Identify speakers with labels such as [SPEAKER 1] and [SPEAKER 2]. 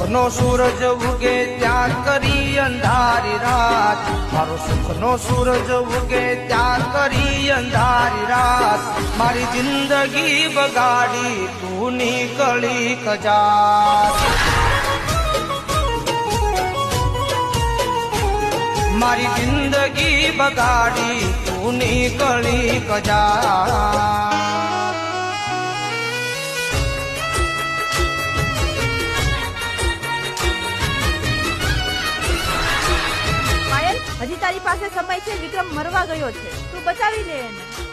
[SPEAKER 1] સુખનો સૂરજ ઉગે ત્યાં કરી અંધારી રાત, મારો સુખનો સૂરજ ઉગે ત્યાં કરી અંધારી રાત, મારી જિંદગી બગાડી તું નીકળી કજાત, મારી જિંદગી બગાડી તું નીકળી કજાત.
[SPEAKER 2] હજી તારી પાસે સમય છે. વિક્રમ મરવા ગયો છે, તું બચાવી લે એને.